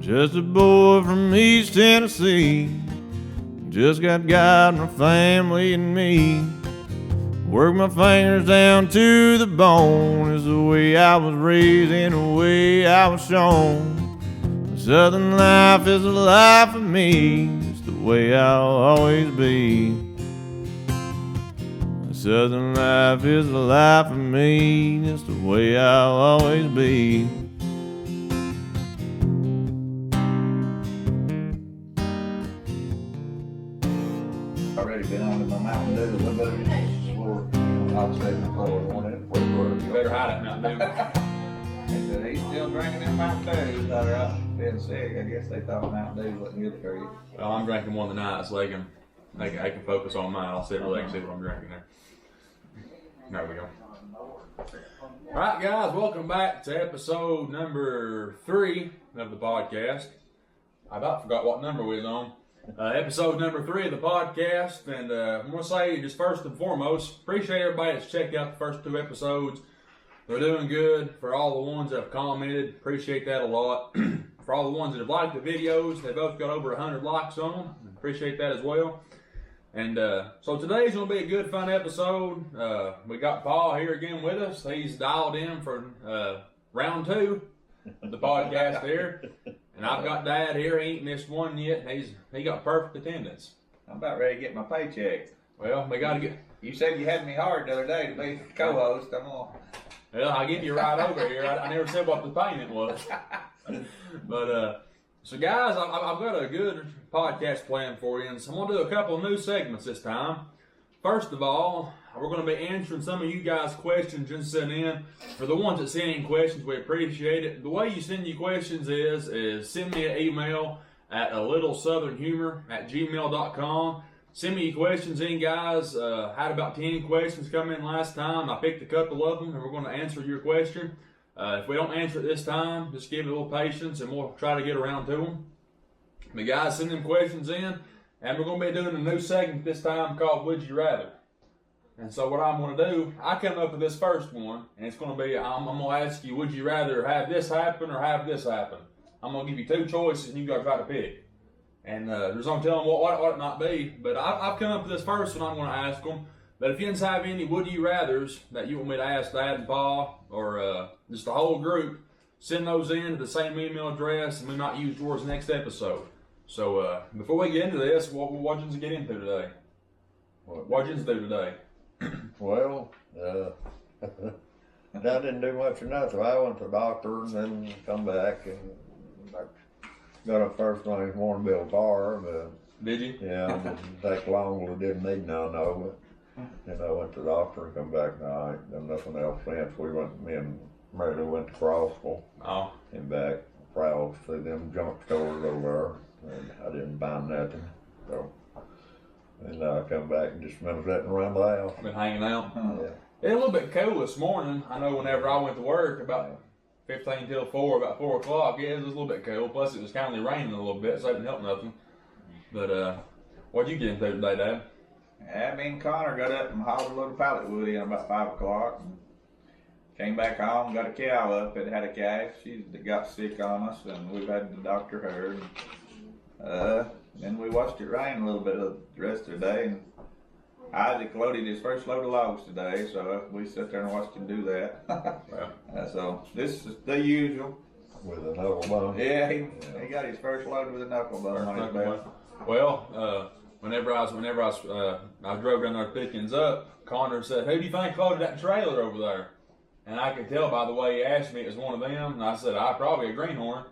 Just a boy from East Tennessee. Just got God, my family, and me. Work my fingers down to the bone. Is the way I was raised and the way I was shown. Southern life is the life of me. It's the way I'll always be. Southern life is the life of me. It's the way I'll always be. Already been under my Mountain Dew a little bit. I'll say before one in the You better hide it, Mountain Dew. He said he's still drinking them Mountain Dews. They're out being sick. I guess they thought Mountain Dew wasn't good for you. Well, I'm drinking one tonight so they can focus on mine. I'll sit where they can see what I'm drinking there. There we go. All right, guys, welcome back to episode number 3 of the podcast. I about forgot what number we was on. Episode number 3 of the podcast, and I'm going to say just first and foremost, appreciate everybody that's checked out the first 2 episodes. They're doing good. For all the ones that have commented, appreciate that a lot. For all the ones that have liked the videos, they both got over 100 likes on them. Appreciate that as well. And so today's going to be a good, fun episode. We got Paul here again with us. He's dialed in for round 2 of the podcast here. And I've got Dad here. He ain't missed one yet. He got perfect attendance. I'm about ready to get my paycheck. Well, we got to get... You said you had me hard the other day to be co-host. I'm on. Well, I'll give you right over here. I never said what the payment was. But, so guys, I've got a good podcast plan for you. And so I'm going to do a couple of new segments this time. First of all, we're going to be answering some of you guys' questions and sending in. For the ones that send in questions, we appreciate it. The way you send your questions is send me an email at alittlesouthernhumor@gmail.com. Send me your questions in, guys. Had about 10 questions come in last time. I picked a couple of them, and we're going to answer your question. If we don't answer it this time, just give it a little patience, and we'll try to get around to them. But guys, send them questions in, and we're going to be doing a new segment this time called Would You Rather. And so what I'm going to do, I come up with this first one, and it's going to be, I'm going to ask you, would you rather have this happen or have this happen? I'm going to give you 2 choices, and you got to try to pick. And there's no telling what it might be. But I've come up with this first one I'm going to ask them. But if you guys have any would you rathers that you want me to ask Dad and Paul, or just the whole group, send those in to the same email address, and we might use yours next episode. So before we get into this, what did you get into today? What did you do today? Well, I didn't do much of nothing. I went to the doctor and then come back and I got up first thing this morning to build a bar, but Did you? yeah, it didn't take long. We didn't need none of it. And I went to the doctor and come back. No, I ain't done nothing else since. Me and Mary went to Crossville Oh. and back, prowled through them junk stores over there, and I didn't buy nothing. So, and I come back and just been sitting around the house. Been hanging out. Yeah. It's a little bit cool this morning. I know whenever I went to work, about 15 till 4, about 4 o'clock, yeah, it was a little bit cool. Plus it was kind of raining a little bit, so it didn't help nothing. But what'd you get into today, Dad? Yeah, me and Connor got up and hauled a little pallet wood in about 5 o'clock. And came back home, got a cow up. It had a calf. She got sick on us, and we've had to doctor her. And, then we watched it rain a little bit of the rest of the day. And Isaac loaded his first load of logs today, so we sat there and watched him do that. Well, So this is the usual. With a knuckle bone. Yeah, he got his first load with a knuckle bone on his belt. well, whenever I drove down there to Pickens up, Connor said, "Who do you think loaded that trailer over there?" And I could tell by the way he asked me it was one of them. And I said, "Probably a greenhorn."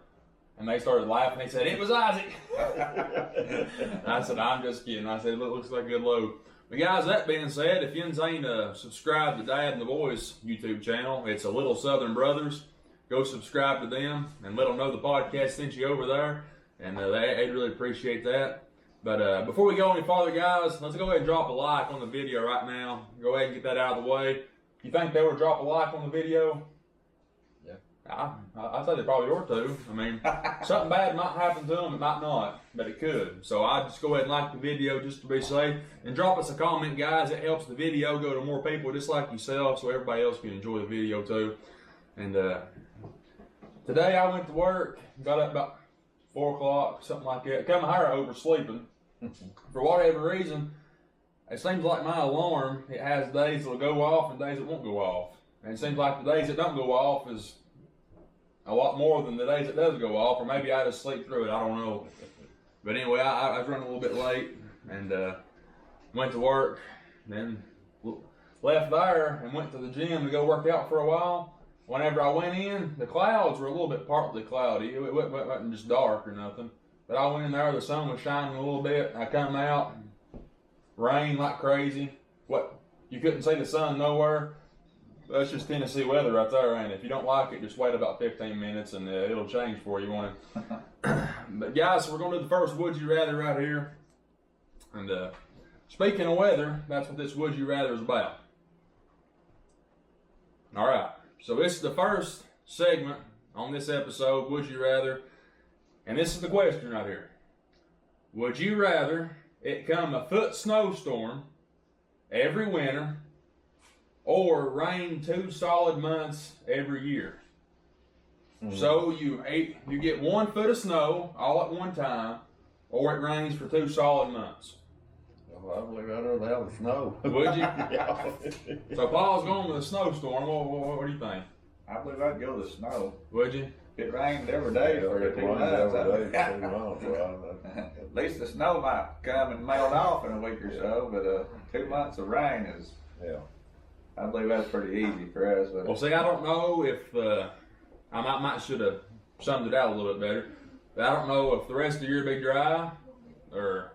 And they started laughing. They said, "It was Isaac." And I said, "I'm just kidding." I said, "It looks like a good load." But guys, that being said, if you ain't subscribed to Dad and the Boys YouTube channel, it's a Little Southern Brothers. Go subscribe to them and let them know the podcast sent you over there. And they'd really appreciate that. But before we go any farther, guys, let's go ahead and drop a like on the video right now. Go ahead and get that out of the way. You think they would drop a like on the video? Yeah. I say they probably ought to. I mean, something bad might happen to them, it might not, but it could. So I'd just go ahead and like the video just to be safe. And drop us a comment, guys. It helps the video go to more people just like yourself so everybody else can enjoy the video too. And today I went to work, got up about 4 o'clock, something like that. Come here oversleeping. For whatever reason, it seems like my alarm, it has days that'll go off and days that won't go off. And it seems like the days that don't go off is a lot more than the days it does go off, or maybe I just sleep through it, I don't know. But anyway, I was running a little bit late and went to work, then left there and went to the gym to go work out for a while. Whenever I went in, the clouds were a little bit partly cloudy. It wasn't just dark or nothing. But I went in there, the sun was shining a little bit. I come out, rain like crazy. What? You couldn't see the sun nowhere. That's just Tennessee weather right there, ain't it? If you don't like it, just wait about 15 minutes and it'll change for you, won't it? But guys, so we're going to do the first Would You Rather right here. And speaking of weather, that's what this Would You Rather is about. All right. So this is the first segment on this episode, Would You Rather? And this is the question right here. Would you rather it come a foot snowstorm every winter or rain 2 solid months every year? Mm-hmm. So you get 1 foot of snow all at one time, or it rains for 2 solid months. Well, I believe I'd rather have the snow. Would you? Yeah. So Paul's going with a snowstorm. What do you think? I believe I'd go with the snow. Would you? It rained every day for 2 months. At At least the snow might come and melt off in a week or so, but 2 months of rain is. Yeah. I believe that's pretty easy for us. But Well, see, I don't know if I might should have summed it out a little bit better. But I don't know if the rest of the year be dry, or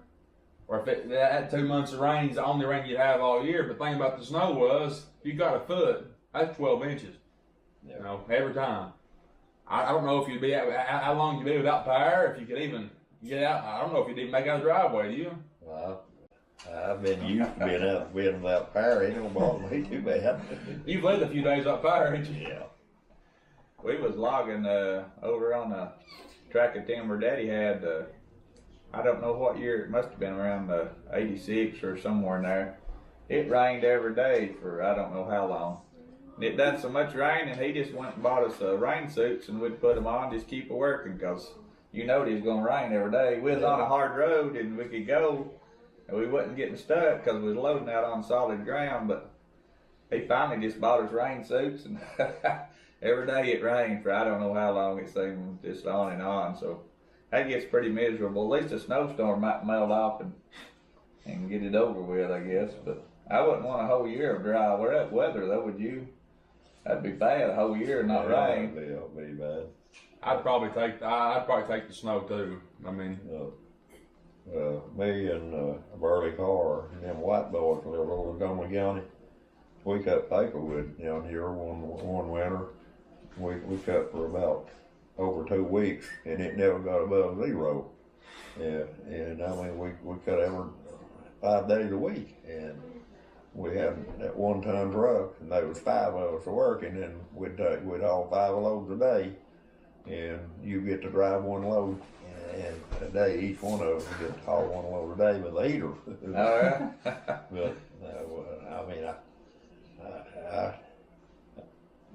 if that 2 months of rain is the only rain you have all year. But the thing about the snow was, if you got a foot, that's 12 inches. Yeah. You know, every time. I don't know if you'd be how long you'd be without power, if you could even get out. I don't know if you'd even make out the driveway, do you? Well, I've been used to being without power. It don't bother me too bad. You've lived a few days without power, ain't you? Yeah. we was logging over on a tract of timber Daddy had. I don't know what year. It must have been around '86 or somewhere in there. It rained every day for I don't know how long. And it done so much rain, and he just went and bought us rain suits, and we'd put them on, just keep it working, because you know it was going to rain every day. We was on a hard road, and we could go, and we wasn't getting stuck because we was loading out on solid ground, but he finally just bought us rain suits, and every day it rained for I don't know how long. It seemed just on and on, so that gets pretty miserable. At least a snowstorm might melt off and get it over with, I guess, but I wouldn't want a whole year of dry weather, though, would you? That'd be bad, a whole year and not rain. It'll be bad. I'd probably take the snow too. I mean, me and Burley Carr and them white boys live over in Montgomery County. We cut paperwood down here one winter. We cut for about over 2 weeks, and it never got above 0. And I mean we cut every 5 days a week, and we had that 1-ton truck, and there was 5 of us working, and we'd haul 5 loads a day, and you get to drive 1 load and a day. Each one of us get to haul 1 load a day with a heater. Oh yeah. But I mean,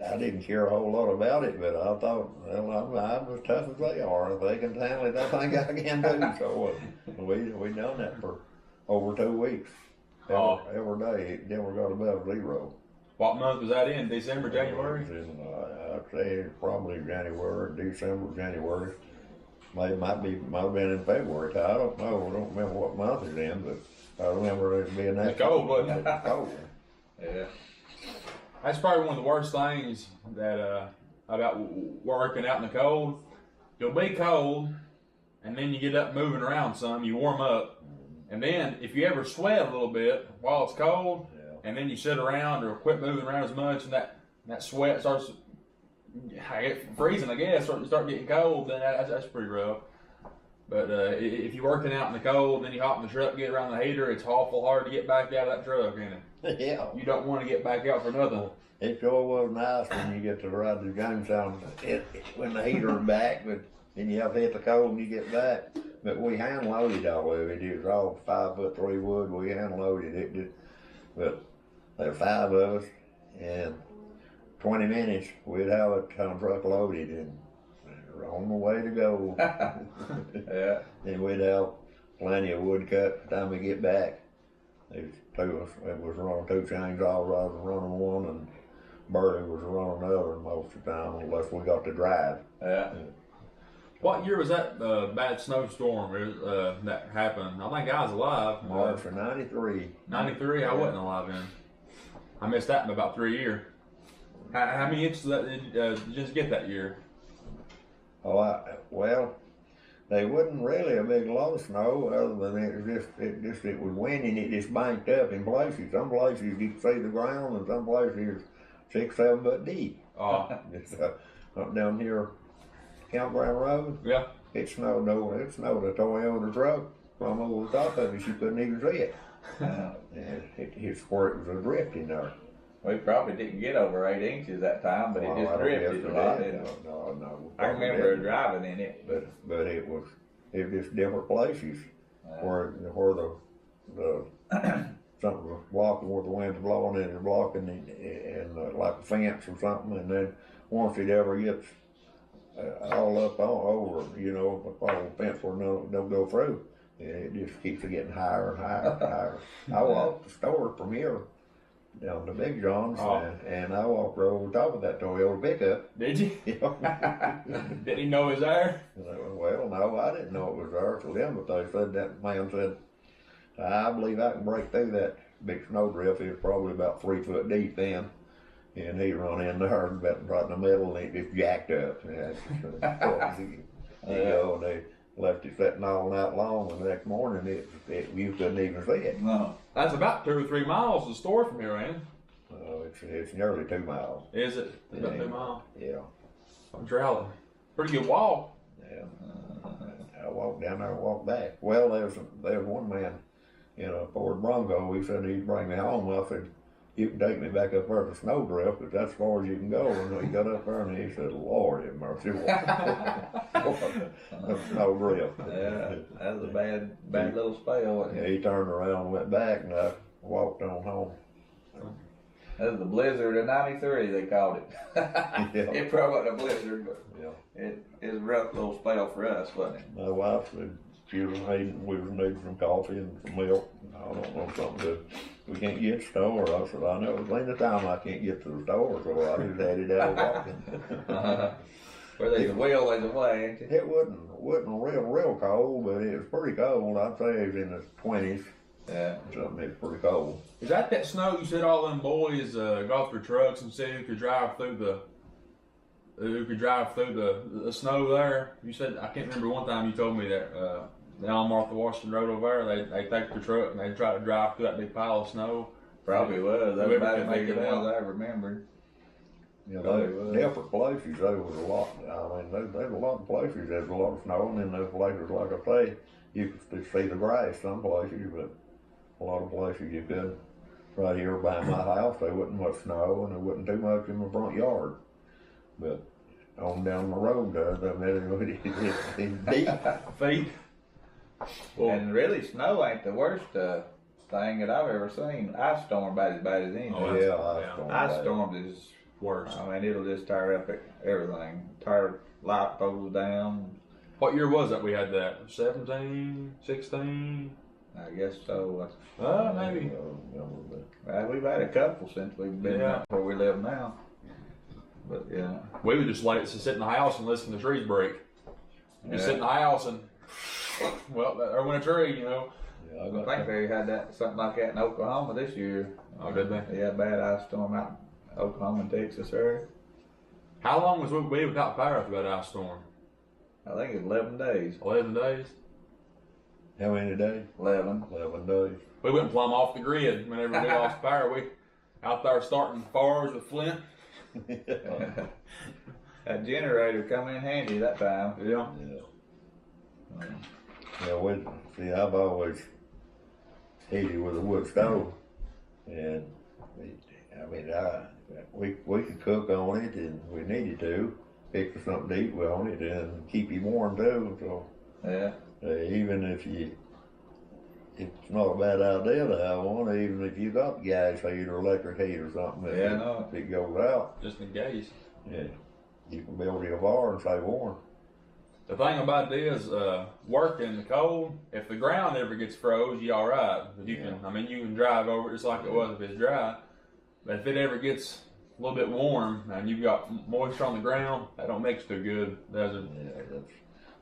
I didn't care a whole lot about it, but I thought, well, I'm as tough as they are. If they can handle it, I think I can too. So we done that for over 2 weeks. Every day, it never got above 0. what month was that in? December, January? I'd say probably January, December, January. Might have been in February. I don't know. I don't remember what month it's in, but I remember it being that cold, wasn't it? Cold. Yeah. That's probably one of the worst things that about working out in the cold. You'll be cold, and then you get up moving around some. You warm up. And then, if you ever sweat a little bit while it's cold, and then you sit around or quit moving around as much, and that sweat starts freezing, I guess, or you start getting cold, then that's pretty rough. But if you're working out in the cold, and then you hop in the truck, get around the heater, it's awful hard to get back out of that truck, isn't it? Yeah. You don't want to get back out for nothing. It sure was nice when you get to ride the Jamestown when the heater's back, but then you have to hit the cold when you get back. But we hand loaded all of it. It was all 5'3" wood. We hand loaded it. But there were 5 of us, and 20 minutes we'd have a ton truck loaded and on the way to go. Yeah. Then we'd have plenty of wood cut by the time we get back. It was running 2 chainsaws, I was running one, and Burley was running the other most of the time, unless we got to drive. Yeah. What year was that bad snowstorm that happened? I think I was alive. March of '93. 93, I wasn't alive then. I missed that in about 3 years. How many inches of that did you just get that year? Oh, well, they wasn't really a big lot of snow, other than it was windy and it just banked up in places. Some places you could see the ground, and some places 6, 7 foot deep. Oh, It's up down here, Campground Road. yeah. It snowed a Toyota truck from over the top of it. You couldn't even see it. Uh, And it's where it was adrift in there. we probably didn't get over 8 inches that time, but it Well, I just don't drifted guess a it lot. did. didn't it? No. I remember driving in it, but But it was just different places where the something was blocking where the wind's blowing and it's blocking and like a fence or something, and then once it ever gets all up over, the fence where don't go through, it just keeps getting higher and higher and higher. I walked the store from here down to Big John's, and I walked over the top of that Toyota pickup. Did you? Did he know it was there? Well, no, I didn't know it was there till them, but they said that man said, I believe I can break through that big snowdrift. It was probably about 3 foot deep then. And he run in there and about right in the middle, and it just jacked up. And they left it sitting all night long, and the next morning you couldn't even see it. no. That's about 2 or 3 miles to the store from here, ain't It's nearly 2 miles. it? Is it? It's about 2 miles. Yeah. I'm traveling. Pretty good walk. Yeah. I walked down there and walked back. Well, there's one man in a Ford Bronco. He said he'd bring me home. I said, you can take me back up there to Snowdrift, but that's as far as you can go. And he got up there and he said, Lord have mercy. Snowdrift. Yeah, that was a bad little spell. Wasn't it? Yeah, he turned around and went back, and I walked on home. That was the blizzard of '93. They called it. Yeah. It probably wasn't a blizzard, but Yeah. it was a rough little spell for us, wasn't it? My wife said we was needing some coffee and some milk. I don't know, something we can't get to the store. I said, I know, it's the time I can't get to the store, so I just headed out walking. Where there's a will, there's a way, ain't it? It wasn't real cold, but it was pretty cold. I'd say it was in the 20s. Yeah. Something, it was pretty cold. Is that snow you said all them boys got their trucks and said who could drive through the snow there? You said, I can't remember one time you told me that down Martha Washington Road over there, they take their truck and they try to drive through that big pile of snow. Probably was. That was Whoever about could as make many it ones out. I remembered. Different places, there was a lot. I mean, there's a lot of places, there's a lot of snow, and then there's places, like I say, you could see the grass some places, but a lot of places you couldn't. Right here by my house, there wasn't much snow, and there wasn't too much in my front yard. But on down the road there, it's deep. Feet. Well, And really, snow ain't the worst thing that I've ever seen. Ice storm about as bad as anything. Oh, Yeah, Ice storms is, worse. I mean, it'll just tear up everything. Tear light poles down. What year was that we had that? 17, 16? I guess so. Maybe. Well, we've had a couple since we've been where we live now. But yeah. We would just like to sit in the house and listen to trees break. Just sit in the house and, well, there went a tree, I think they had something like that in Oklahoma this year. Oh, did they? Yeah, bad ice storm out in Oklahoma and Texas area. How long was we without power through that ice storm? I think it's 11 days. 11 days. How many days? 11. 11 days. We went plumb off the grid whenever we lost power. We out there starting fires with Flint. That generator come in handy that time. Yeah. Yeah, I've always heated with a wood stove, and we could cook on it, and we needed to pick for something to eat on it, and keep you warm too. So Yeah. even if it's not a bad idea to have one, even if you got gas heat or electric heat or something. Yeah, I know. If it goes out, Just in case. yeah, you can build your fire and stay warm. The thing about it is, working in the cold, if the ground ever gets froze, you alright. You can, I mean, you can drive over it just like it was if it's dry. But if it ever gets a little bit warm and you've got moisture on the ground, that don't mix too good, does it? Yeah,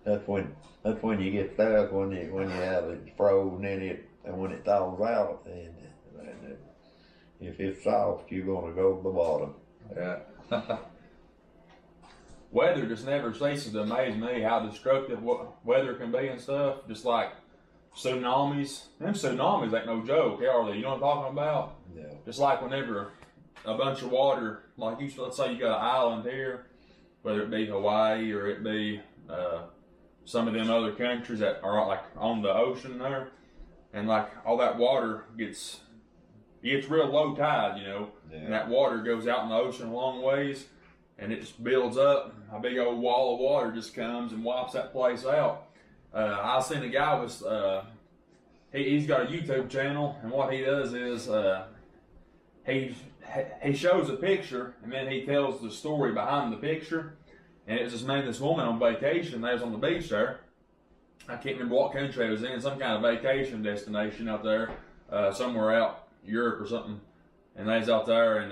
that's when you get stuck, when you have it frozen in it, and when it thaws out, and if it's soft, you're gonna go to the bottom. Yeah. Weather just never ceases to amaze me how destructive weather can be and stuff. Just like tsunamis. Them tsunamis ain't no joke, are they? You know what I'm talking about? Yeah. Just like whenever a bunch of water, like let's say you got an island here, whether it be Hawaii or it be some of them other countries that are like on the ocean there, and like all that water gets real low tide, you know, and that water goes out in the ocean a long ways. And it just builds up. A big old wall of water just comes and wipes that place out. I seen a guy was he's got a YouTube channel, and what he does is he shows a picture and then he tells the story behind the picture. And it was this man and this woman on vacation. They was on the beach there. I can't remember what country it was in, some kind of vacation destination out there, somewhere out Europe or something. And they was out there and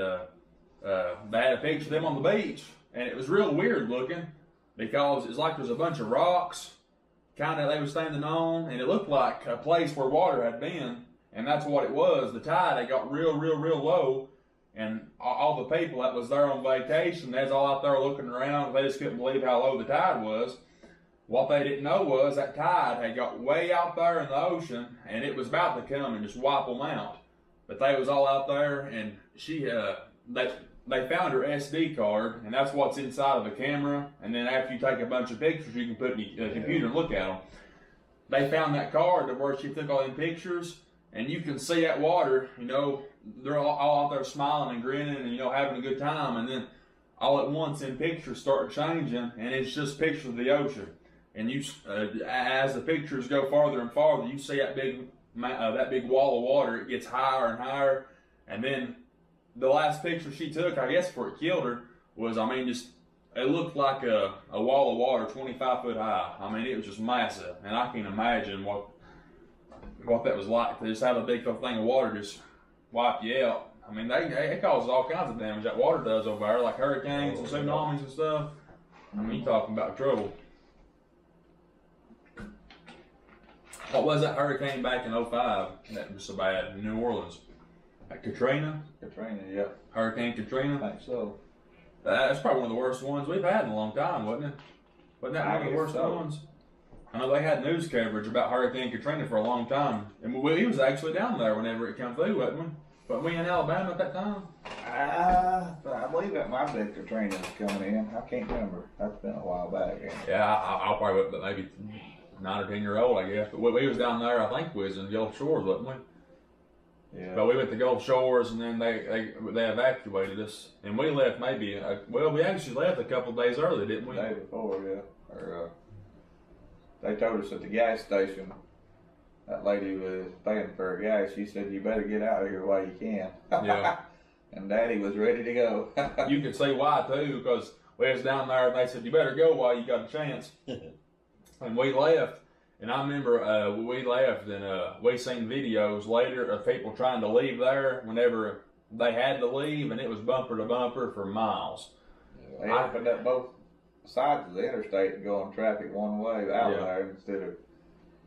they had a picture of them on the beach, and it was real weird looking because it's like there's a bunch of rocks kind of they were standing on, and it looked like a place where water had been, and that's what it was. The tide had got real low, and all the people that was there on vacation, they was all out there looking around. They just couldn't believe how low the tide was. What they didn't know was that tide had got way out there in the ocean, and it was about to come and just wipe them out. But they was all out there, and they found her SD card, and that's what's inside of the camera. And then after you take a bunch of pictures, you can put it in your computer and look at them. They found that card of where she took all them pictures, and you can see that water, you know, they're all out there smiling and grinning and, you know, having a good time. And then all at once, them pictures start changing, and it's just pictures of the ocean. And you, as the pictures go farther and farther, you see that big wall of water. It gets higher and higher, and then the last picture she took, I guess before it killed her, was, I mean, just, it looked like a wall of water 25 foot high. I mean, it was just massive. And I can't imagine what that was like to just have a big thing of water just wipe you out. I mean, it causes all kinds of damage, that water does over there, like hurricanes and tsunamis and stuff. I mean, you're talking about trouble. What was that hurricane back in 05 that was so bad in New Orleans? Katrina? Katrina, yeah. Hurricane Katrina? I think so. That's probably one of the worst ones we've had in a long time, wasn't it? Wasn't that one of the worst ones? I know they had news coverage about Hurricane Katrina for a long time. And we was actually down there whenever it came through, wasn't we? But we in Alabama at that time? I believe that might be Katrina was coming in. I can't remember. That's been a while back. Yeah, I'll probably, but maybe 9 or 10 year old, I guess. But we was down there, I think we was in Gulf Shores, wasn't we? Yeah. But we went to Gulf Shores, and then they evacuated us, and we left maybe we actually left a couple of days early, didn't we? The day before, yeah. Or they told us at the gas station. That lady was paying for her gas. She said, "You better get out of here while you can." Yeah. And Daddy was ready to go. You can see why too, because we was down there, and they said, "You better go while you got a chance." And we left. And I remember we left, and we seen videos later of people trying to leave there whenever they had to leave, and it was bumper to bumper for miles. They opened up both sides of the interstate and go on traffic one way out there instead of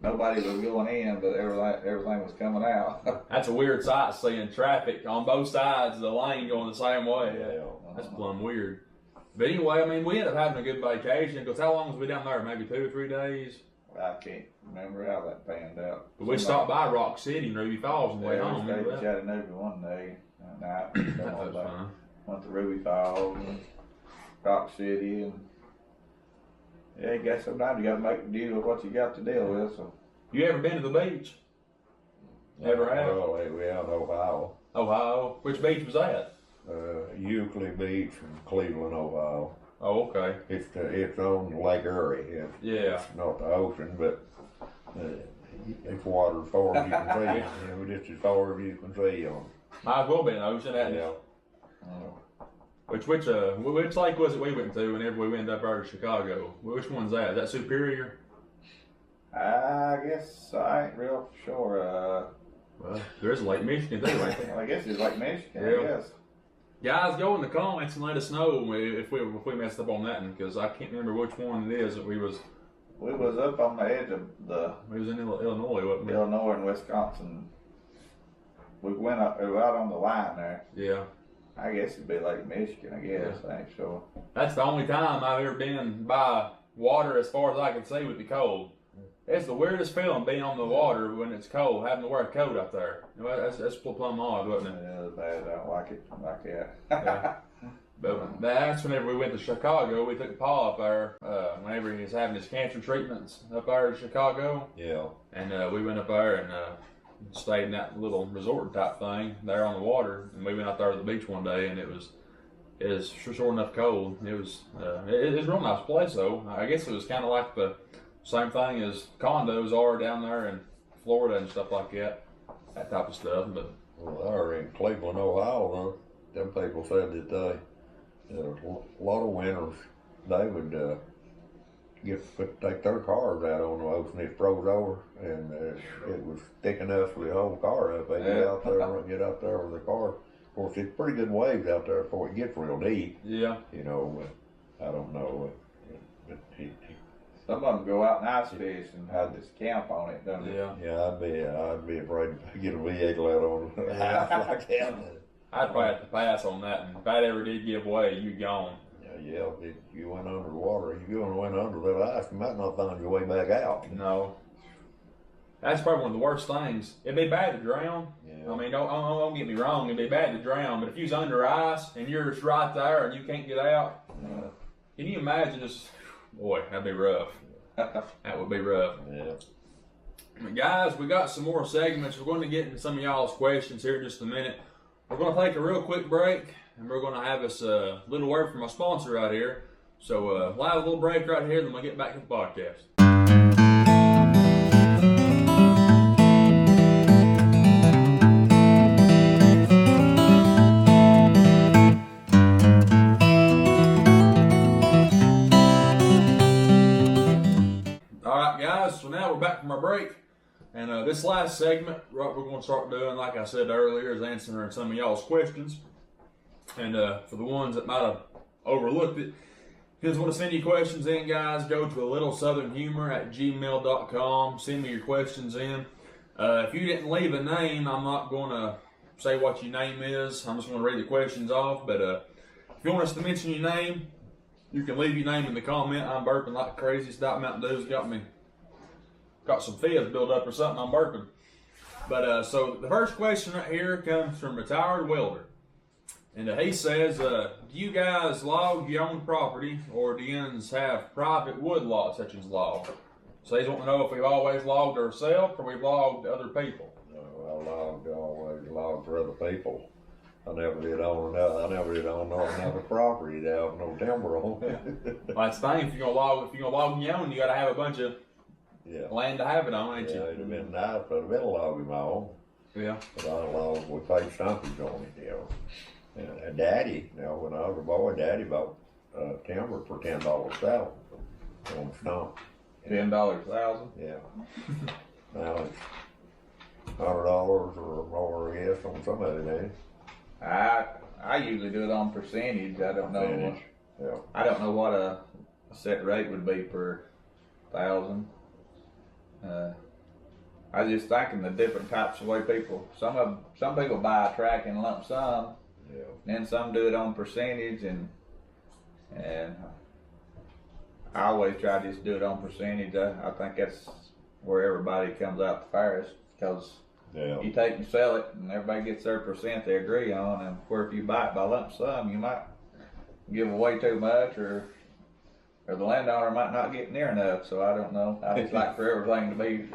nobody was going in, but everything was coming out. That's a weird sight, seeing traffic on both sides of the lane going the same way. Yeah. That's plumb weird. But anyway, I mean, we ended up having a good vacation, because how long was we down there? Maybe 2 or 3 days? I can't remember how that panned out. But we stopped by Rock City and Ruby Falls on the way home. We stayed in Chattanooga one day at night. That was fun. Went to Ruby Falls and Rock City, and yeah, I guess sometimes you got to make the deal with what you got to deal with. So, You ever been to the beach? Ever have? Well, we out in Ohio. Ohio. Which beach was that? Euclid Beach in Cleveland, Ohio. Oh, okay. It's on Lake Erie. It's not the ocean, but it's water as far as you can see. Just as far as you can see on. Might as well be an ocean, hadn't it? Yeah. Which lake was it we went to whenever we went up there to Chicago? Which one's that? Is that Superior? I guess I ain't real sure. Well, there's Lake Michigan too, ain't there? I guess it's like Michigan. Yeah. I guess. Guys, go in the comments and let us know if we messed up on that one, because I can't remember which one it is that we was up on the edge of the in Illinois, wasn't we? Illinois and Wisconsin. We went up out on the line there. Yeah. I guess it'd be like Michigan. I guess I ain't sure. That's the only time I've ever been by water as far as I can see with the cold. It's the weirdest feeling being on the water when it's cold, having to wear a coat up there. You know, that's plumb odd, wasn't it? Yeah, it's bad. I don't like it like that. Yeah. But that's whenever we went to Chicago, we took Paul up there whenever he was having his cancer treatments up there in Chicago. Yeah. And we went up there and stayed in that little resort type thing there on the water. And we went out there to the beach one day, and it was sure enough cold. It was a real nice place though. I guess it was kind of like the same thing as condos are down there in Florida and stuff like that type of stuff. But Well, they're in Cleveland, Ohio, though. Them people said that a lot of winters they would take their cars out on the ocean. It froze over, and it was thick enough for the whole car up. They get out there with the car. Of course, it's pretty good waves out there before it gets real deep. yeah, You know, I don't know. Some of them go out and ice fish and have this camp on it, don't they? yeah. Yeah, I'd be afraid to get a vehicle out on a house like that. I'd probably have to pass on that. And if that ever did give way, you're gone. Yeah, if you went under the water, if you went under that ice, you might not find your way back out. No. That's probably one of the worst things. It'd be bad to drown. Yeah. I mean, don't get me wrong. It'd be bad to drown. But if you was under ice and you're just right there and you can't get out, can you imagine just, boy, that'd be rough. That would be rough. Yeah. But guys, we got some more segments. We're going to get into some of y'all's questions here in just a minute. We're going to take a real quick break, and we're going to have us a little word from our sponsor right here. So we'll have a little break right here, then we'll get back to the podcast. All right, guys, so now we're back from our break. And this last segment, what we're going to start doing, like I said earlier, is answering some of y'all's questions. And for the ones that might have overlooked it, if you guys want to send your questions in, guys, go to alittlesouthernhumor@gmail.com. Send me your questions in. If you didn't leave a name, I'm not going to say what your name is. I'm just going to read the questions off. But if you want us to mention your name, you can leave your name in the comment. I'm burping like crazy. Stop Mountain Dew's got some fizz built up or something. I'm burping. But so the first question right here comes from Retired Welder. And he says, do you guys log your own property, or do you have private wood lots such as log? So he's wanting to know if we've always logged ourselves or we've logged other people. No, I always logged for other people. I never did own another property to have no timber on it. Well, that's the thing. If you're gonna log your own, you got to have a bunch of Yeah. land to have it on, ain't Yeah, you? it'd have been nice, but I've been logging my own. Yeah. But I logged, we paid stumpage on it, you know. And Daddy, you know, when I was a boy, Daddy bought timber for $10 a thousand on stump. $10,000. Yeah. Now it's $100 or more, I guess, on some of it, eh? I usually do it on percentage. I don't know. Percentage. Yeah. I don't know what a set rate would be per 1,000. I was just thinking the different types of way people. Some people buy a track in lump sum. Yeah. Then some do it on percentage, and I always try to just do it on percentage. I think that's where everybody comes out the fairest, because Yeah. you take and sell it, and everybody gets their percent they agree on. And where if you buy it by lump sum, you might give away too much, or the landowner might not get near enough. So I don't know. I just like for everything to be.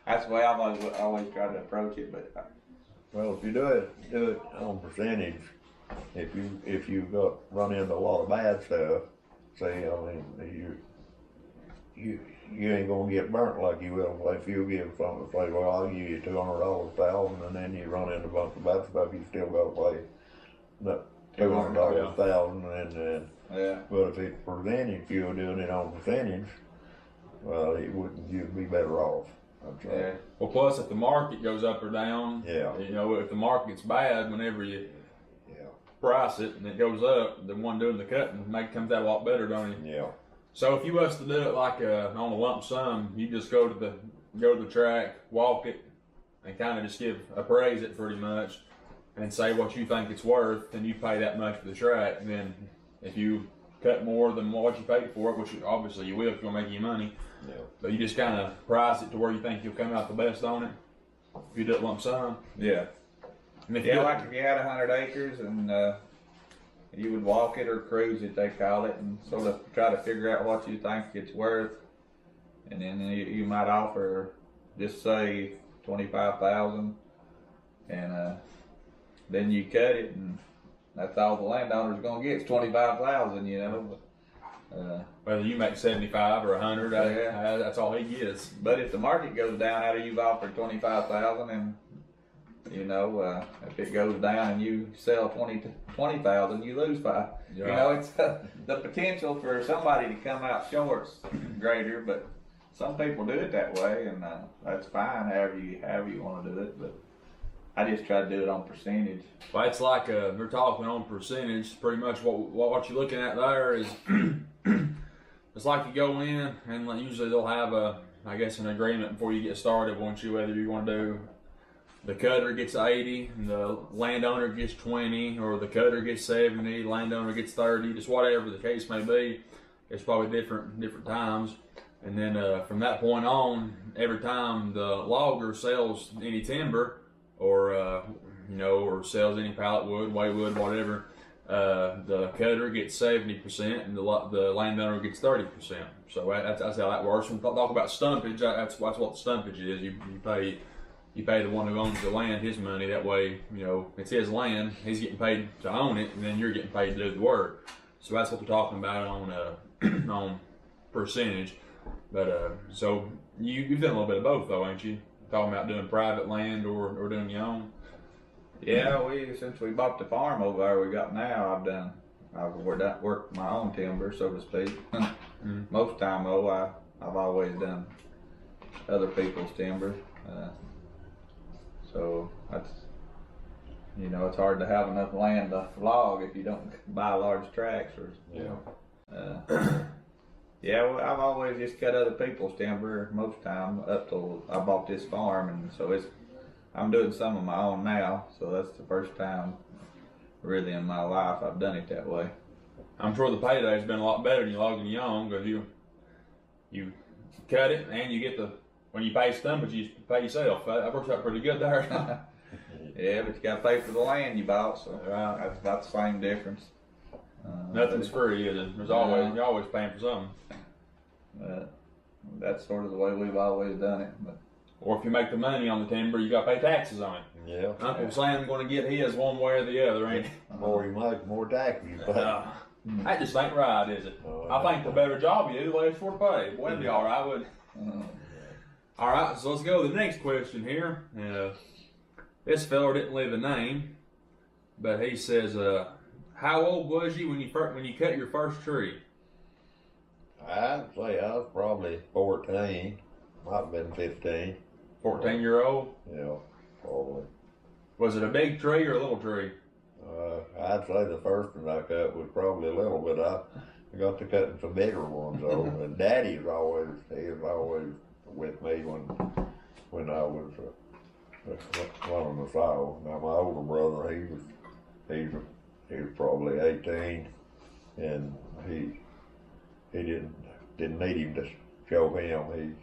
That's the way I've always tried to approach it. But Well, if you do it on percentage. If you run into a lot of bad stuff, say, I mean, you ain't gonna get burnt like you will if you give something. Say, well, I'll give you $200,000, and then you run into a bunch of bad stuff, you still gotta pay. But $200 a thousand, and Yeah. but if it's percentage, if you're doing it on percentage, well, you'd be better off. I'd say. Yeah. Well, plus if the market goes up or down, Yeah. you know, if the market's bad, whenever you Yeah. price it and it goes up, the one doing the cutting comes out a lot better, don't it? Yeah. So if you was to do it like on a lump sum, you just go to the track, walk it, and kind of just appraise it pretty much, and say what you think it's worth, and you pay that much for the track. And then if you cut more than what you paid for it, which obviously you will if you're making your money, Yeah. but you just kind of price it to where you think you'll come out the best on it. If you do it lump sum, Yeah. and if Yeah, you like if you had 100 acres and you would walk it or cruise it, they call it, and sort of try to figure out what you think it's worth, and then you might offer, just say 25,000, and then you cut it, and that's all the landowner's gonna get is 25,000, you know. whether you make 75 or 100, Yeah. that's all he gets. But if the market goes down after you've offered 25,000, and you know, if it goes down and you sell 20,000, you lose 5. Yeah. You know, it's the potential for somebody to come out short's greater, but some people do it that way, and that's fine. However you want to do it, but I just try to do it on percentage. Well, it's like they're talking on percentage. Pretty much what you're looking at there is it's like you go in and usually they'll have an agreement before you get started. Whether you want to do the cutter gets 80 and the landowner gets 20, or the cutter gets 70, landowner gets 30, just whatever the case may be. It's probably different times. And then from that point on, every time the logger sells any timber, or or sells any pallet wood, way wood, whatever, the cutter gets 70% and the landowner gets 30%. So that's how that works. When we talk about stumpage, that's what the stumpage is. You pay the one who owns the land his money. That way, it's his land. He's getting paid to own it, and then you're getting paid to do the work. So that's what we're talking about on on percentage. But so you've done a little bit of both, though, ain't you? Talking about doing private land or doing your own. Yeah, since we bought the farm over there we got now, I've worked my own timber, so to speak. Most time though, I've always done other people's timber. So that's, it's hard to have enough land to log if you don't buy large tracts or. Yeah, well, I've always just cut other people's timber most time up till I bought this farm, and so I'm doing some of my own now. So that's the first time really in my life I've done it that way. I'm sure the payday's been a lot better than you logging your own, because you cut it and you get when you pay stumpage, you pay yourself. That works out pretty good there. Yeah, but you got to pay for the land you bought, so that's about the same difference. Nothing's free, is it? You're always paying for something. That's sort of the way we've always done it. But or if you make the money on the timber, you got to pay taxes on it. Yeah. Uncle Sam's going to get his one way or the other, ain't he? More you make, more tax you pay. That just ain't right, is it? I think the better job you do, the less for pay. Boy, it'd be all right, wouldn't it? All right, so let's go to the next question here. This fella didn't leave a name, but he says, how old was you when you cut your first tree? I'd say I was probably 14. Might have been 15. 14-year-old? Yeah, probably. Was it a big tree or a little tree? I'd say the first one I cut was probably a little, but I got to cutting some bigger ones though. And Daddy was always with me when I was running the sow. Now my older brother, he was probably 18, and he didn't need him to show him.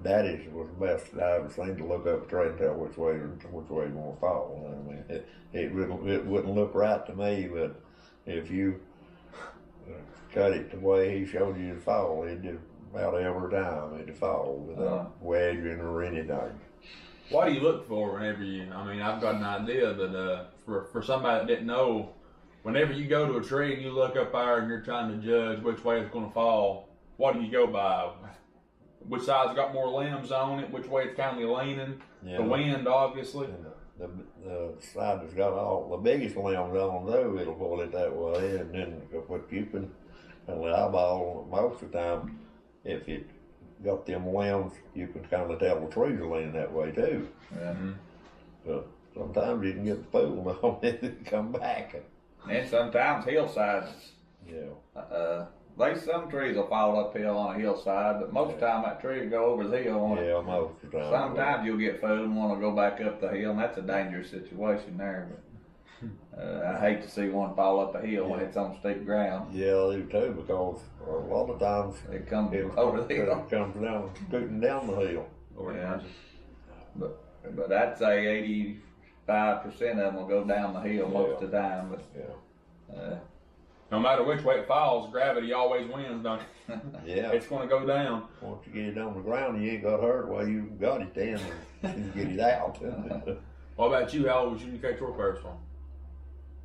Daddy's was the best I ever seen, to look up a tree and tell which way you want to fall. I mean, it wouldn't look right to me, but if you cut it the way he showed you to fall, it'd do about every time it'd fall without wedging or anything. What do you look for whenever I've got an idea, but for somebody that didn't know, whenever you go to a tree and you look up there and you're trying to judge which way it's going to fall, what do you go by? Which side's got more limbs on it? Which way it's kind of leaning? Yeah. The wind, obviously. the side that's got all the biggest limbs on though, it'll pull it that way, and then what you can kind of eyeball most of the time, if it got them limbs, you can kind of tell the trees are leaning that way too. Yeah. So sometimes you can get the pool on it and come back. And sometimes hillsides, Yeah. some trees will fall uphill on a hillside, but most of the time that tree will go over the hill. Yeah, most of the time. Sometimes you'll get food and want to go back up the hill, and that's a dangerous situation there. But I hate to see one fall up a hill when it's on steep ground. Yeah, I do too, because a lot of times It comes it over the hill. comes down, scooting down the hill. Yeah. But I'd say 85% of them will go down the hill most of the time. But Yeah. No matter which way it falls, gravity always wins, don't it? Yeah. It's going to go down. Once you get it on the ground, you ain't got hurt. Well, you got it then, and you get it out. What about you? How old was you when you cut your first one?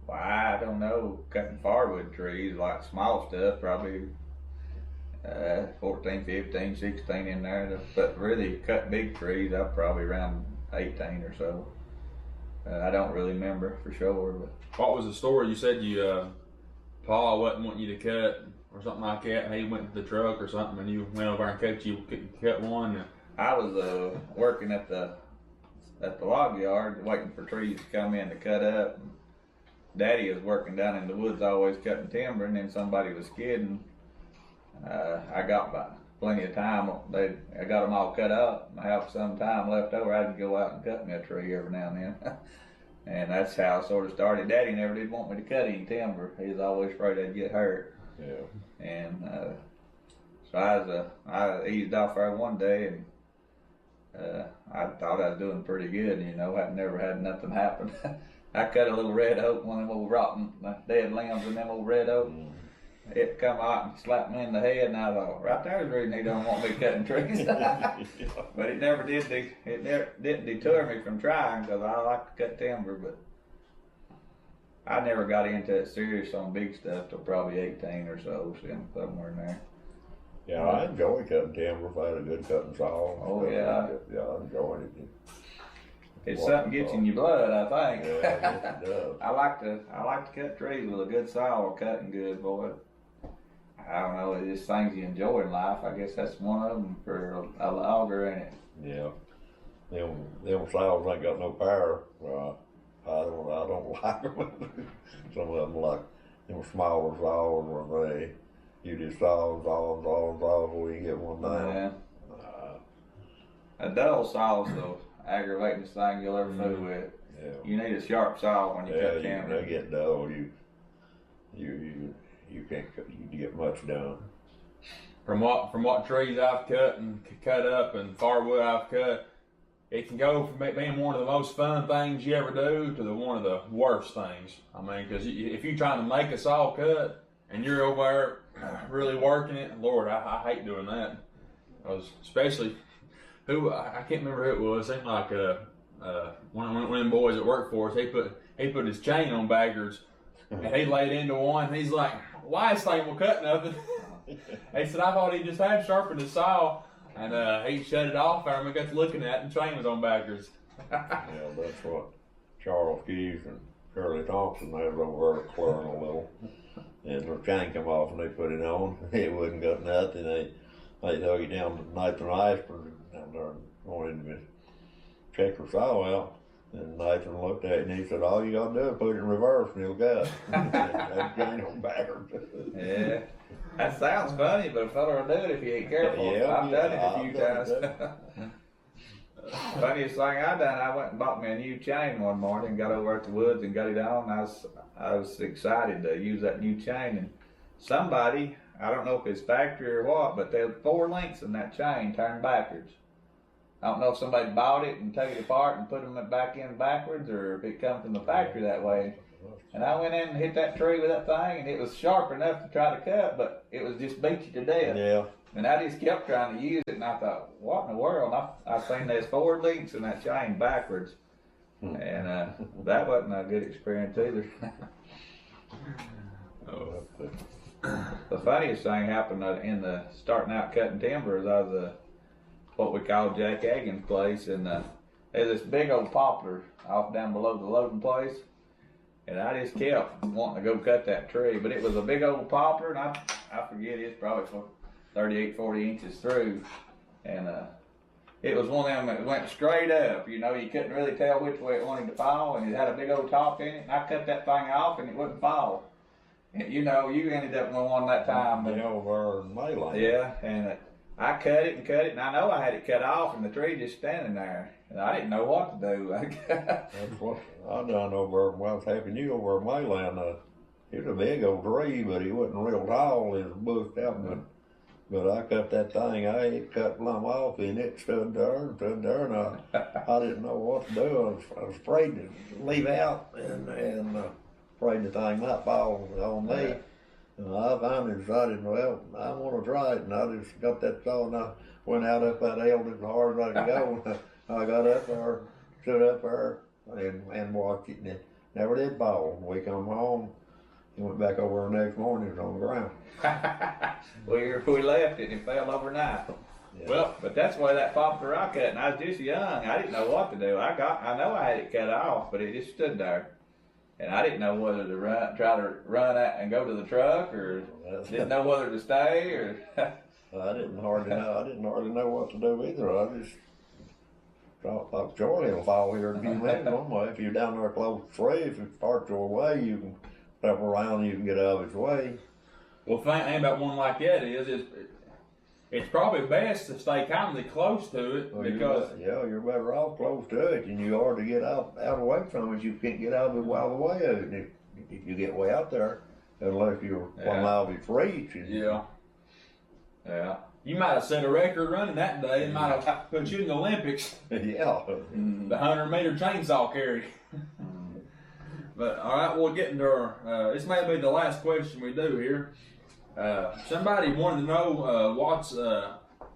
well, I don't know, cutting firewood trees, like small stuff, probably 14, 15, 16 in there. But really, cut big trees, I'm probably around 18 or so. I don't really remember for sure. But What was the story? You said Paul wasn't wanting you to cut or something like that, and he went to the truck or something, and you went over and cut one. I was working at the log yard, waiting for trees to come in to cut up. Daddy was working down in the woods, always cutting timber, and then somebody was skidding. I got by plenty of time. I got them all cut up. I have some time left over. I'd go out and cut me a tree every now and then. And that's how I sort of started. Daddy never did want me to cut any timber. He was always afraid I'd get hurt. Yeah. And so I eased off there one day, and I thought I was doing pretty good. You know, I'd never had nothing happen. I cut a little red oak, one of them old rotten dead limbs in them old red oak. It come out and slapped me in the head, and I thought, right there's the reason he don't want me cutting trees. But it never did. It never didn't deter me from trying, because I like to cut timber. But I never got into it serious on big stuff till probably 18 or so, somewhere in there. Yeah, I enjoy cutting timber if I had a good cutting saw. Oh, yeah. Yeah, I enjoy it. It's something gets in your blood, I think. Yeah, I guess it does. I like to cut trees with a good saw or cutting good, boy. I don't know, it's just things you enjoy in life. I guess that's one of them for a logger, ain't it? Yeah. Them saws ain't got no power. I don't like them. Some of them like them smaller saws where you just saw before you get one down. Yeah. A dull saw's the aggravatingest thing you'll ever fool with. Yeah. You need a sharp saw when you cut timber. They get dull. You can't get much done. From what trees I've cut up and firewood I've cut, it can go from being one of the most fun things you ever do to one of the worst things. I mean, because if you're trying to make a saw cut and you're over there really working it, Lord, I hate doing that. Because especially I can't remember who it was. It seemed like one of them boys that worked for us. He put his chain on backwards, and he laid into one. And he's like, "Why this thing will cut nothing?" He said, "I thought he just had sharpened his saw." And he shut it off there, and we got to looking at it, and the chain was on backwards. Yeah, that's what Charles Keys and Shirley Thompson, they was over there clearing a little. And the chain come off, and they put it on. It wouldn't got nothing. They dug it down to Nathan Iceberg down there and wanted to check her saw out. And Nathan looked at it, and he said, "All you got to do is put it in reverse, and it'll go." That chain on backwards. Yeah. That sounds funny, but a fella will do it if you ain't careful. Yeah, I've done it a few I've times. done Funniest thing I done, I went and bought me a new chain one morning, got over at the woods and got it on. I was excited to use that new chain, and somebody, I don't know if it's factory or what, but there were 4 links in that chain turned backwards. I don't know if somebody bought it and took it apart and put them back in backwards, or if it come from the factory that way. And I went in and hit that tree with that thing, and it was sharp enough to try to cut, but it was just beat you to death. Yeah. And I just kept trying to use it, and I thought, what in the world? I seen there's 4 links in that chain backwards. And that wasn't a good experience either. The funniest thing happened in the starting out cutting timber is I was what we call Jack Aggin's place, and There's this big old poplar off down below the loading place. And I just kept wanting to go cut that tree. But it was a big old poplar, and I forget, it's probably 38, 40 inches through. And it was one of them that went straight up. You know, you couldn't really tell which way it wanted to fall. And it had a big old top in it. And I cut that thing off, and it wouldn't fall. And, you know, you ended up with one that time. You know, over in Mayland. Yeah, and I cut it, and I know I had it cut off, and the tree just standing there. And I didn't know what to do. That's what I done over, well, I was helping you over in Mayland. It was a big old tree, but he wasn't real tall. It was bushed out, but I cut that thing. I ain't cut plumb off, and it stood there, and I didn't know what to do. I was afraid to leave out, and afraid the thing might fall on me. And I finally decided, well, I want to try it, and I just got that saw, and I went out up that hill as hard as I could go. I got up there, stood up there, and watched it, and it never did fall. We come home, and went back over the next morning, it was on the ground. We left it, and it fell overnight. Yeah. Well, but that's why that poplar I cut, and I was just young. I didn't know what to do. I know I had it cut off, but it just stood there. And I didn't know whether to try to run out and go to the truck, or didn't know whether to stay, or. I didn't hardly know what to do either. I just thought Charlie will fall here in a few minutes one way. If you're down there close to tree, if it's parked your way, you can step around and you can get out of its way. Well, the thing about one like that is it's probably best to stay kind of close to it, because you're better off close to it than you are to get out away from it. You can't get out of it while the way of it. And if you get way out there, unless you're 1 mile of its reach. Yeah. You might have set a record running that day. It might have put you in the Olympics. Yeah. The 100-meter chainsaw carry. But all right, we'll get into our. This may be the last question we do here. Somebody wanted to know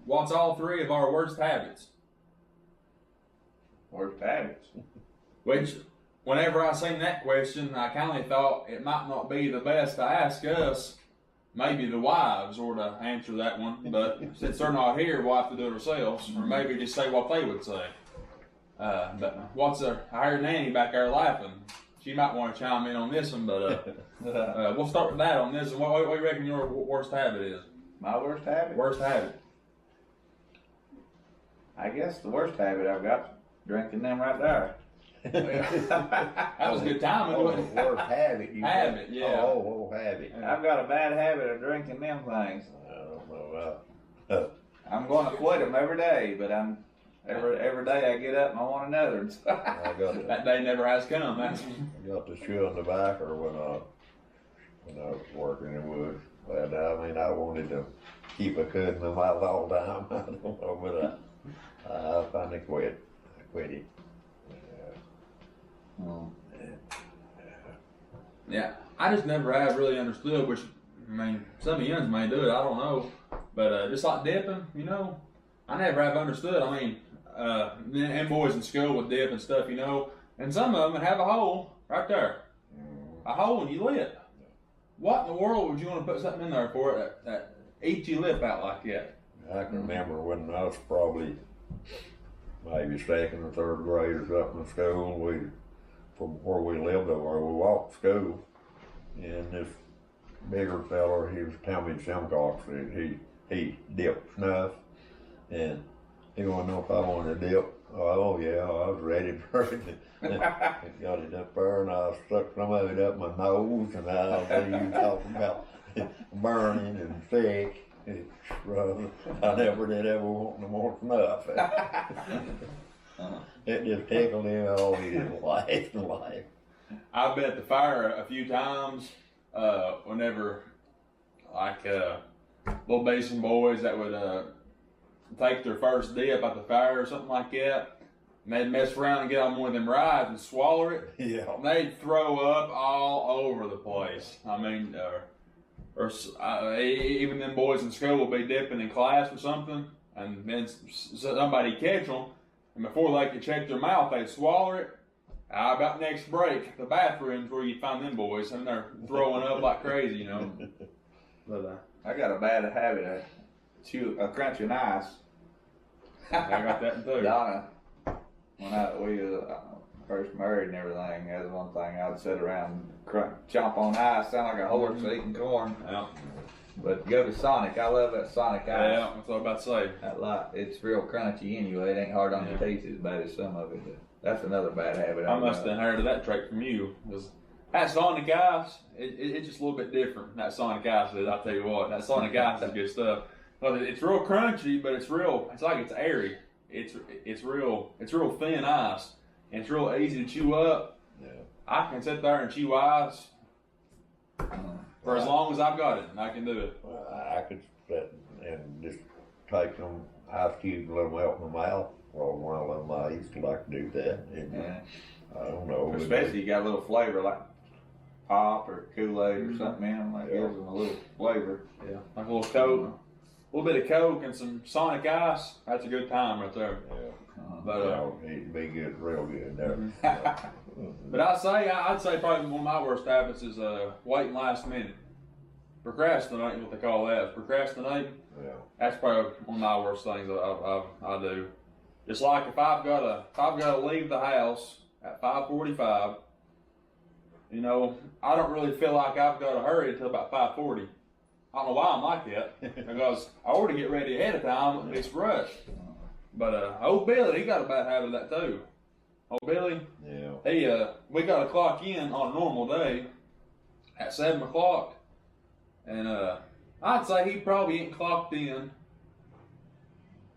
what's all three of our worst habits. Worst habits. Which, whenever I seen that question, I kind of thought it might not be the best to ask us. Maybe the wives or to answer that one, but since they're not here, we'll have to do it ourselves, or maybe just say what they would say. But I heard Nanny back there laughing. She might want to chime in on this one, but we'll start with that on this one. What do you reckon your worst habit is? My worst habit? Worst habit. I guess the worst habit I've got, drinking them right there. That was a good timing, wasn't it? Worst habit. Habit, yeah. Oh, habit. I've got a bad habit of drinking them things. I don't know about. I'm going to quit them every day, but every day I get up and I want another. I got That day never has come. I got the shoe on the back, or when I was working in woods. But I mean, I wanted to keep a cud in my mouth all the time. I don't know, but I finally quit. I quit it. Yeah, I just never have really understood, which, I mean, some of young's may do it, I don't know. But just like dipping, you know, I never have understood. I mean, and boys in school would dip and stuff, you know, and some of them would have a hole right there. A hole and you lit. What in the world would you want to put something in there for that eats your lip out like that? I can remember when I was probably maybe second or third grade or something in school, from where we lived over, we walked to school, and this bigger feller, he was Tommy Simcox, he dipped snuff, and he wanted to know if I wanted to dip. Oh yeah, I was ready for it. Got it up there, and I stuck some of it up my nose, and I was you talking about burning and sick. I never did ever want no more snuff. It just tickled him. Oh, he just laughed and laughed. I've been at the fire a few times. Whenever, like, little basin boys that would take their first dip at the fire or something like that, and they'd mess around and get on one of them rides and swallow it. Yeah. And they'd throw up all over the place. I mean, even them boys in school would be dipping in class or something, and then somebody catch them, and before they could check their mouth, they'd swallow it. About next break, the bathrooms where you find them boys, and they're throwing up like crazy, you know. But I got a bad habit of crunching ice. I got that too. Donna, when we was first married and everything, that's one thing I'd sit around and chomp on ice, sound like a horse eating corn. Yeah. But go to Sonic, I love that Sonic ice. Yeah, that's what I was about to say. That lot, it's real crunchy anyway. It ain't hard on your teeth as bad as some of it. But that's another bad habit. I must have inherited that trait from you. Because that Sonic Ice, it's just a little bit different. That Sonic Ice is, I'll tell you what. That Sonic Ice is good stuff. But it's real crunchy, but it's real. It's like it's airy. It's real thin ice, and it's real easy to chew up. Yeah. I can sit there and chew ice for as long as I've got it, and I can do it. Well, I could sit and just take them ice cubes and let them out in my mouth. Well, one of them I used to like to do that. And, Yeah. I don't know. Especially you got a little flavor like pop or Kool-Aid or something in them. That gives them a little flavor. Yeah, like a little Coke, a little bit of Coke and some Sonic Ice. That's a good time right there. Yeah. But It'd be good, real good there. but I'd say probably one of my worst habits is waiting last minute. Procrastinating, what they call that. Procrastinating. Yeah. That's probably one of my worst things I do. It's like if I've got to leave the house at 5:45, you know, I don't really feel like I've got to hurry until about 5:40. I don't know why I'm like that, because I already get ready ahead of time. It's rushed. But old Billy, he got a bad habit of that too. Old Billy, Yeah. we got to clock in on a normal day at 7 o'clock, and I'd say he probably ain't clocked in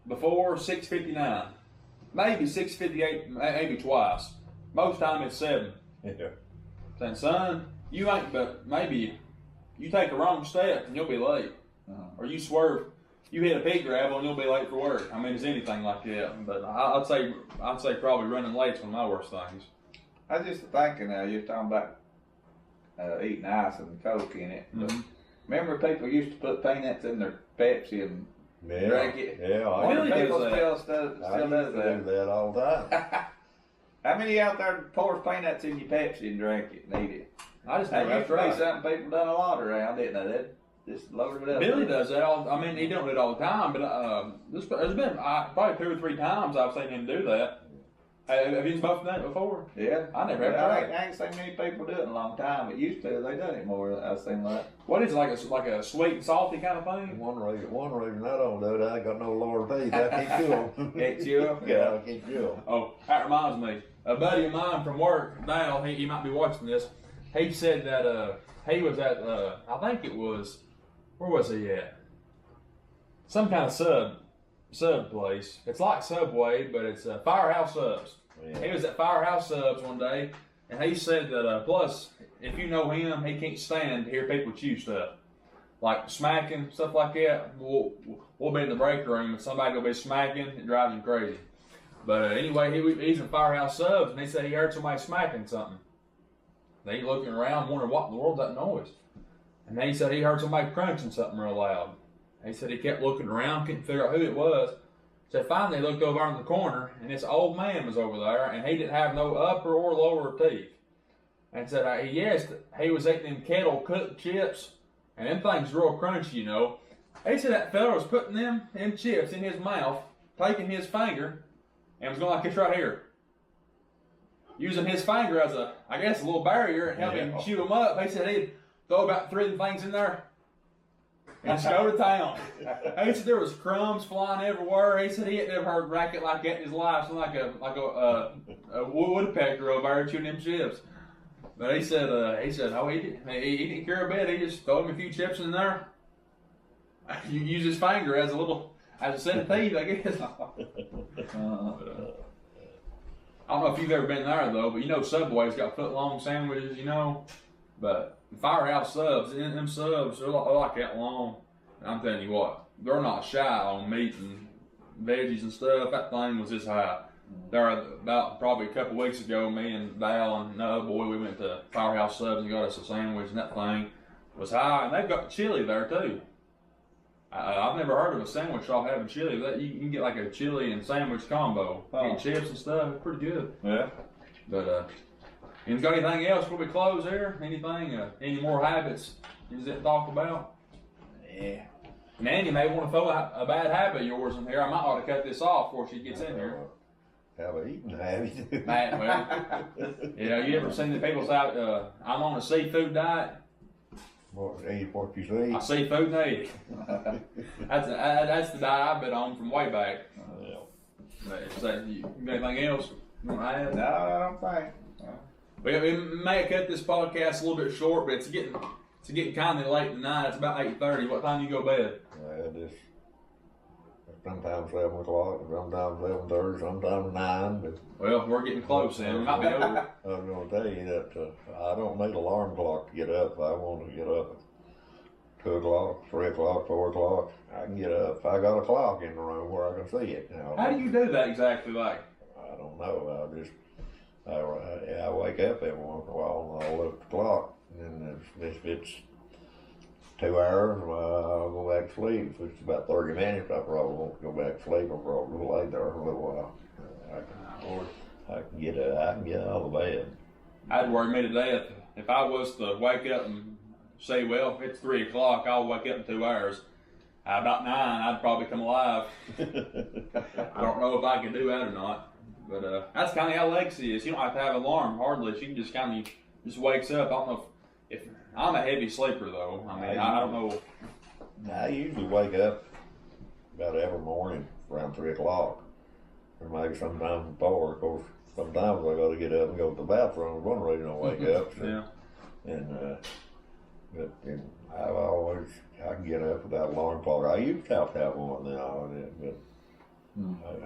before 6:59, maybe 6:58, maybe twice. Most time it's 7. Yeah. Saying, son, you ain't, but maybe you take a wrong step and you'll be late, or you swerve, you hit a pea gravel and you'll be late for work. I mean, it's anything like that. But I'd say probably running late's one of my worst things. I was just thinking now, you're talking about eating ice and Coke in it. But remember people used to put peanuts in their Pepsi and drink it? Yeah. Why Wonder do they people do that? still I does used to that. do that all the time. How many out there pours peanuts in your Pepsi and drink it and eat it? I just That never used to be tried. something people done a lot around, didn't they? They'd just loaded it up. Billy does that I mean, he don't do it all the time, but there's been probably 2 or 3 times I've seen him do that. Have you both done it before? Yeah. I never have I tried. ain't seen many people do it in a long time. It used to, they done it more, I've seen that. What is it, like a sweet and salty kind of thing? One reason I don't do it, I ain't got no lower teeth. I can't chew them. Can't chew 'em? Yeah, I can't chew them. Oh, that reminds me. A buddy of mine from work, Dale, he might be watching this. He said that he was at, I think it was, where was he at? Some kind of sub place. It's like Subway, but it's Firehouse Subs. Yeah. He was at Firehouse Subs one day, and he said that, plus, if you know him, he can't stand to hear people chew stuff. Like smacking, stuff like that. We'll be in the break room, and somebody will be smacking. It drives him crazy. But anyway, he's in Firehouse Subs, and he said he heard somebody smacking something. They looking around, wondering what in the world's that noise. And then he said he heard somebody crunching something real loud. And he said he kept looking around, couldn't figure out who it was. So finally, he looked over in the corner, and this old man was over there, and he didn't have no upper or lower teeth. And said he guessed he was eating them kettle cooked chips, and them things real crunchy, you know. He said that fella was putting them chips in his mouth, taking his finger, and was going like this right here. Using his finger as a little barrier and helping him chew them up. He said he'd throw about 3 of them things in there and just go to town. He said there was crumbs flying everywhere. He said he had never heard a racket like that in his life. So like a woodpecker over there chewing them chips. But he said oh, he didn't care a bit. He just throw him a few chips in there. You use his finger as a set of teeth, I guess. I don't know if you've ever been there though, but you know Subway's got foot-long sandwiches, you know. But Firehouse Subs, them subs, they're like that long. And I'm telling you what, they're not shy on meat and veggies and stuff. That thing was this high. There, about probably a couple weeks ago, me and Val and another boy, we went to Firehouse Subs and got us a sandwich, and that thing was high. And they've got chili there too. I've never heard of a sandwich shop having chili. You can get like a chili and sandwich combo. Get chips and stuff. It's pretty good. Yeah. But you got anything else before we close here? Anything? Any more habits you didn't talk about? Yeah. Nanny may want to throw a bad habit of yours in here. I might ought to cut this off before she gets in here. Have eaten, have you? Man, well, you know, you ever seen the people say, I'm on a seafood diet? Eat what you I see. seafood and eat. That's the diet I've been on from way back. Yeah. So, you got anything else you want to add? No, I don't think. We may have cut this podcast a little bit short, but it's getting kind of late tonight. It's about 8:30. What time do you go to bed? Just sometimes 7 o'clock, sometimes 11:30, sometimes 9. But Well, we're getting close, then. We might be over. I was going to tell you that I don't need an alarm clock to get up. If I want to get up at 2 o'clock, 3 o'clock, 4 o'clock, I can get up. If I got a clock in the room where I can see it. How do you do that exactly? Like, I don't know. I wake up every once in a while and I'll look at the clock. And if it's 2 hours, I'll go back to sleep. If it's about 30 minutes, I probably won't go back to sleep. I'll probably lay there a little while. I can get out of the bed. I'd worry me to death if I was to wake up and say, well, it's 3 o'clock, I'll wake up in 2 hours. About 9, I'd probably come alive. I don't know if I can do that or not. But that's kind of how Lexi is. You don't have to have an alarm, hardly. She can just kind of just wakes up. I don't know if I'm a heavy sleeper, though. I mean, I don't know. I usually wake up about every morning around 3 o'clock. Or maybe sometimes 4. Of course, sometimes I got to get up and go to the bathroom for one reason I wake up. So. Yeah. And I can get up without an alarm clock. I used to have one now and then, but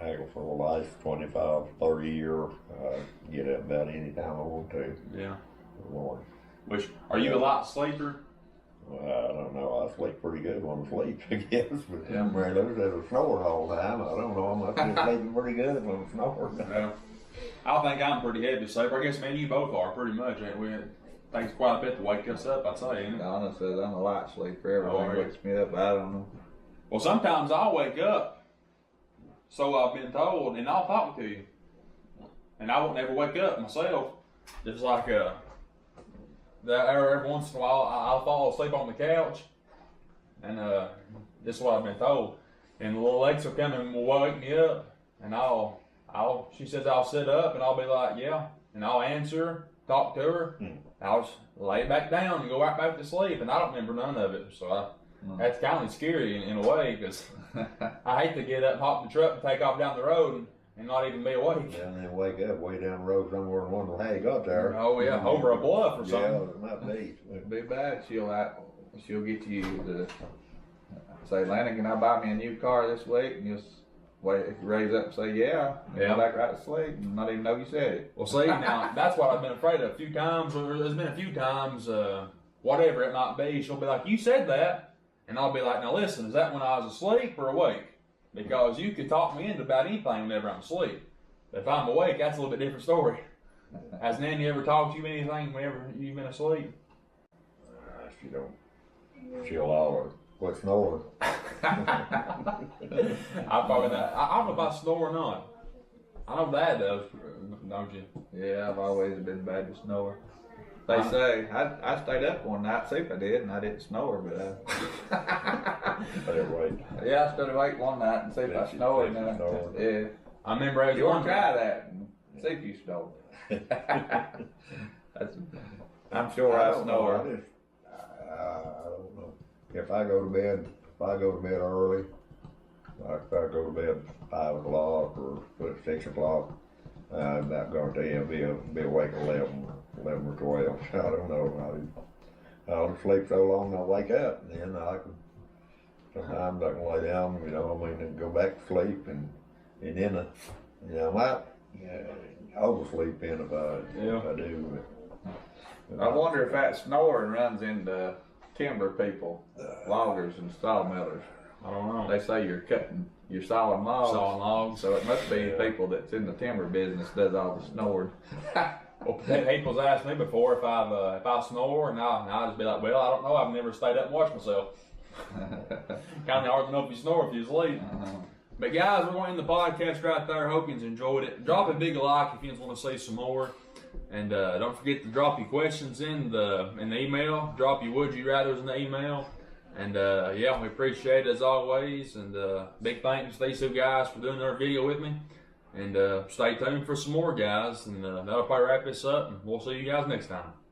I for the last 25, 30 years, I get up about any time I want to. Yeah. In the morning. Which, are you a light sleeper? Well, I don't know. I sleep pretty good when I sleep, I guess. But Yeah. Mary Lou says I snore all the time. I don't know. I must be sleeping pretty good when I snore. Yeah. I think I'm pretty heavy sleeper. I guess me and you both are pretty much. Ain't we? It takes quite a bit to wake us up, I'd say. Ain't it? Donna says I'm a light sleeper. Oh, Everything yeah. wakes me up. I don't know. Well, sometimes I'll wake up, so I've been told, and I'll talk to you. And I won't never wake up myself. Just like every once in a while, I'll fall asleep on the couch, and this is what I've been told. And the little Lex will come and will wake me up, and she says I'll sit up, and I'll be like, yeah, and I'll answer her, talk to her. I'll just lay back down and go right back to sleep, and I don't remember none of it. So that's kind of scary in a way, because I hate to get up, hop in the truck, and take off down the road and not even be awake. And then wake up way down the road somewhere and wonder how you got there. Oh yeah, over a bluff or Yeah, something. it might be. It'd be bad. She'll get you to say, Lana, can I buy me a new car this week? And you'll wait, if you raise up and say, yeah, and Yeah. go back right to sleep and not even know you said it. Well, see, now that's what I've been afraid of a few times. Or there's been a few times, whatever it might be. She'll be like, "You said that," and I'll be like, "Now listen, is that when I was asleep or awake? Because you can talk me into about anything whenever I'm asleep. If I'm awake, that's a little bit different story." Has Nanny ever talked to you anything whenever you've been asleep? She don't. She'll holler, quit snoring. I probably not. I don't know if I snore or not. I know Dad does, don't you? Yeah, I've always been bad to snore. They say, I stayed up one night, see if I did, and I didn't snore, but Anyway, yeah, I stayed awake one night and see if I See snored. if And you snored. yeah, I remember as you want one to try that and see if you snore. I'm sure I don't know. snore. I don't know. If I go to bed early, like if I go to bed 5 o'clock or 6 o'clock, I'm not guarantee I'll be awake 11 or 12. I don't know. I'll sleep so long I'll wake up, and then sometimes I can lay down, and go back to sleep, and then I might oversleep in if I do. But, I wonder if that snoring runs into timber people, loggers and sawmillers. I don't know. They say you're sawing logs. Sawing logs. So it must be people that's in the timber business does all the snoring. Well, people's asked me before if I snore, and I just be like, well, I don't know. I've never stayed up and watched myself. Kind of hard to know if you snore if you sleep. But guys, we're going to end the podcast right there. Hope you enjoyed it. Drop a big like if you want to see some more. And don't forget to drop your questions in the email. Drop your would you rathers in the email. And yeah, we appreciate it as always. And big thanks to these two guys for doing their video with me. And stay tuned for some more, guys. And that'll probably wrap this up. And we'll see you guys next time.